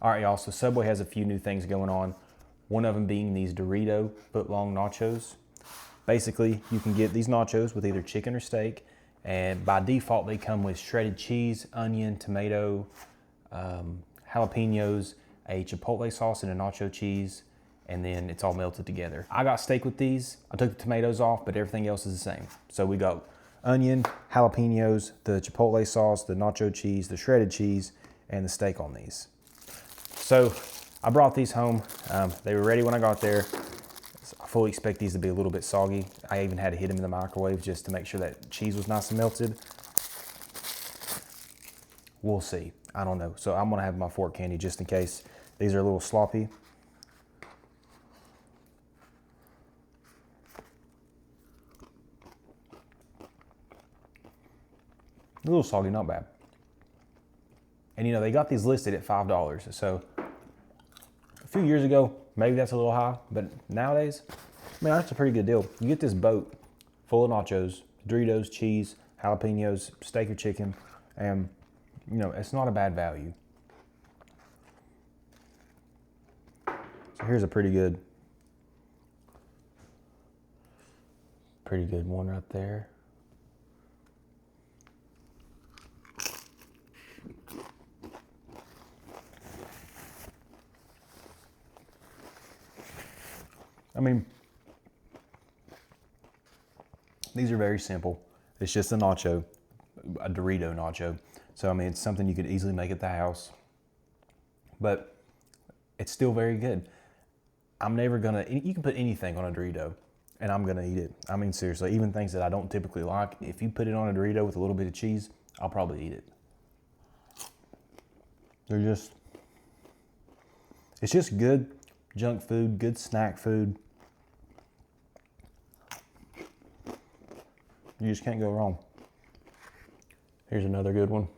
All right, y'all, so Subway has a few new things going on. One of them being these Doritos Footlong Nachos. Basically, you can get these nachos with either chicken or steak, and by default, they come with shredded cheese, onion, tomato, jalapenos, a chipotle sauce, and a nacho cheese, and then it's all melted together. I got steak with these. I took the tomatoes off, but everything else is the same. So we got onion, jalapenos, the chipotle sauce, the nacho cheese, the shredded cheese, and the steak on these. So I brought these home. They were ready when I got there. I fully expect these to be a little bit soggy. I even had to hit them in the microwave just to make sure that cheese was nice and melted. We'll see. I don't know. So I'm gonna have my fork candy just in case these are a little sloppy. A little soggy, not bad. And you know, they got these listed at $5. So a few years ago, maybe that's a little high, but nowadays, man, that's a pretty good deal. You get this boat full of nachos, Doritos, cheese, jalapenos, steak or chicken, and you know, it's not a bad value. So here's a pretty good one right there. I mean, these are very simple. It's just a nacho, a Dorito nacho. So, I mean, it's something you could easily make at the house, but it's still very good. I'm never gonna, you can put anything on a Dorito and I'm gonna eat it. I mean, seriously, even things that I don't typically like, if you put it on a Dorito with a little bit of cheese, I'll probably eat it. It's just good junk food, good snack food. You just can't go wrong. Here's another good one.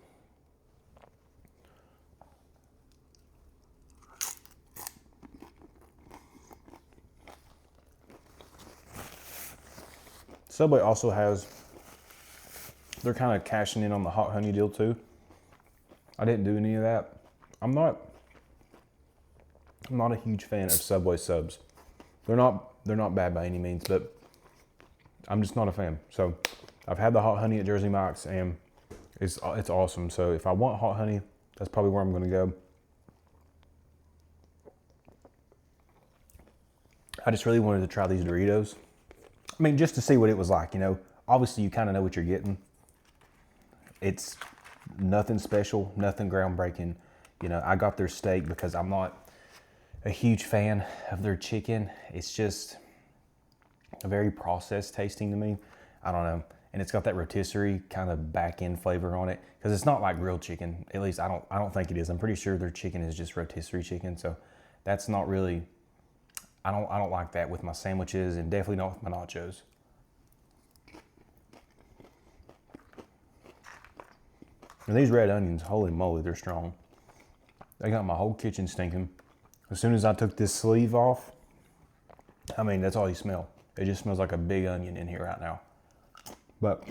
Subway also has, they're kind of cashing in on the hot honey deal too. I didn't do any of that. I'm not a huge fan of Subway subs. They're not bad by any means, but I'm just not a fan. So I've had the hot honey at Jersey Mike's and it's awesome. So if I want hot honey, that's probably where I'm gonna go. I just really wanted to try these Doritos. I mean, just to see what it was like, you know. Obviously you kind of know what you're getting. It's nothing special, nothing groundbreaking. You know, I got their steak because I'm not a huge fan of their chicken. It's just a very processed tasting to me. I don't know. And it's got that rotisserie kind of back end flavor on it because it's not like grilled chicken. At least I don't think it is. I'm pretty sure their chicken is just rotisserie chicken. So that's not really, I don't like that with my sandwiches and definitely not with my nachos. And these red onions, holy moly, they're strong. They got my whole kitchen stinking. As soon as I took this sleeve off, I mean, that's all you smell. It just smells like a big onion in here right now. But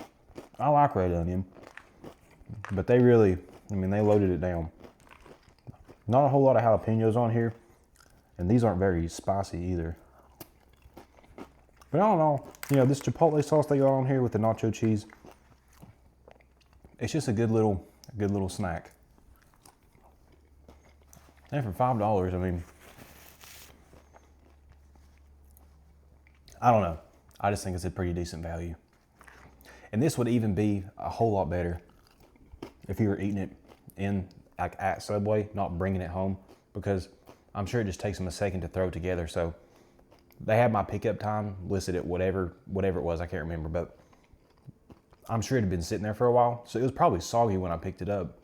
I like red onion. But they really, I mean, they loaded it down. Not a whole lot of jalapenos on here. And these aren't very spicy either. But I don't know, you know, this chipotle sauce they got on here with the nacho cheese, it's just a good little snack. And for $5, I mean, I don't know. I just think it's a pretty decent value. And this would even be a whole lot better if you were eating it in like at Subway, not bringing it home, because I'm sure it just takes them a second to throw it together. So they had my pickup time listed at whatever it was, I can't remember, but I'm sure it had been sitting there for a while. So it was probably soggy when I picked it up,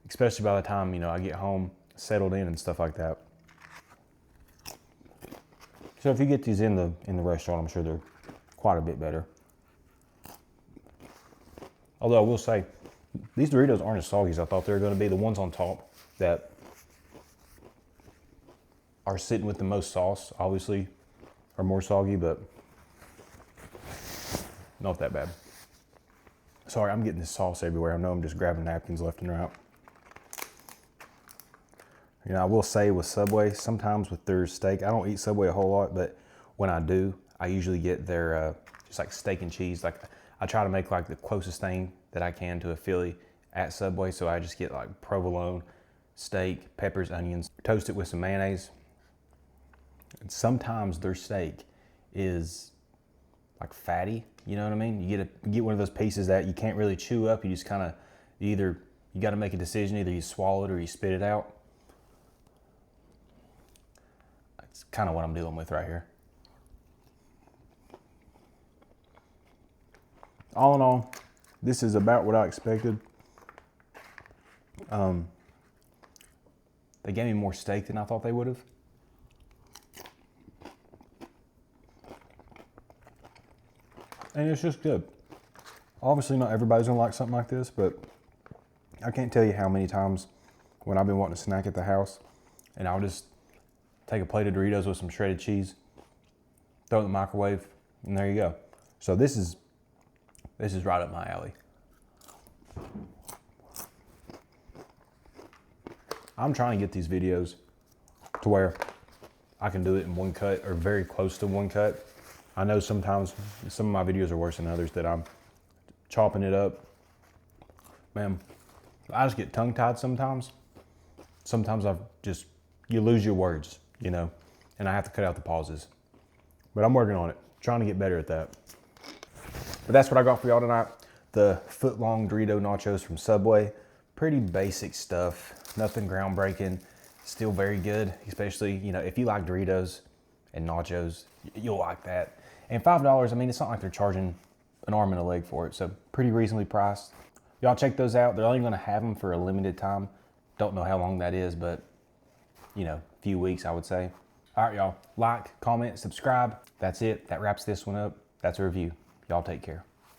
especially by the time, you know, I get home, settled in and stuff like that. So if you get these in the restaurant, I'm sure they're quite a bit better. Although I will say, these Doritos aren't as soggy as I thought they were going to be. The ones on top that are sitting with the most sauce, obviously, are more soggy, but not that bad. Sorry, I'm getting this sauce everywhere. I know I'm just grabbing napkins left and right. You know, I will say with Subway, sometimes with their steak, I don't eat Subway a whole lot, but when I do, I usually get their just like steak and cheese. Like I try to make like the closest thing that I can to a Philly at Subway. So I just get like provolone, steak, peppers, onions, toast it with some mayonnaise. And sometimes their steak is like fatty, you know what I mean? You get one of those pieces that you can't really chew up. You just kind of, you got to make a decision. Either you swallow it or you spit it out. That's kind of what I'm dealing with right here. All in all, this is about what I expected. They gave me more steak than I thought they would have. And it's just good. Obviously not everybody's gonna like something like this, but I can't tell you how many times when I've been wanting a snack at the house and I'll just take a plate of Doritos with some shredded cheese, throw it in the microwave, and there you go. So this is right up my alley. I'm trying to get these videos to where I can do it in one cut or very close to one cut. I know sometimes some of my videos are worse than others that I'm chopping it up. Man, I just get tongue-tied sometimes. Sometimes you lose your words, you know, and I have to cut out the pauses. But I'm working on it, trying to get better at that. But that's what I got for y'all tonight. The Footlong Dorito Nachos from Subway. Pretty basic stuff, nothing groundbreaking, still very good, especially, you know, if you like Doritos and nachos, you'll like that. And $5, I mean, it's not like they're charging an arm and a leg for it, so pretty reasonably priced. Y'all check those out. They're only gonna have them for a limited time. Don't know how long that is, but, you know, a few weeks, I would say. All right, y'all, like, comment, subscribe. That's it. That wraps this one up. That's a review. Y'all take care.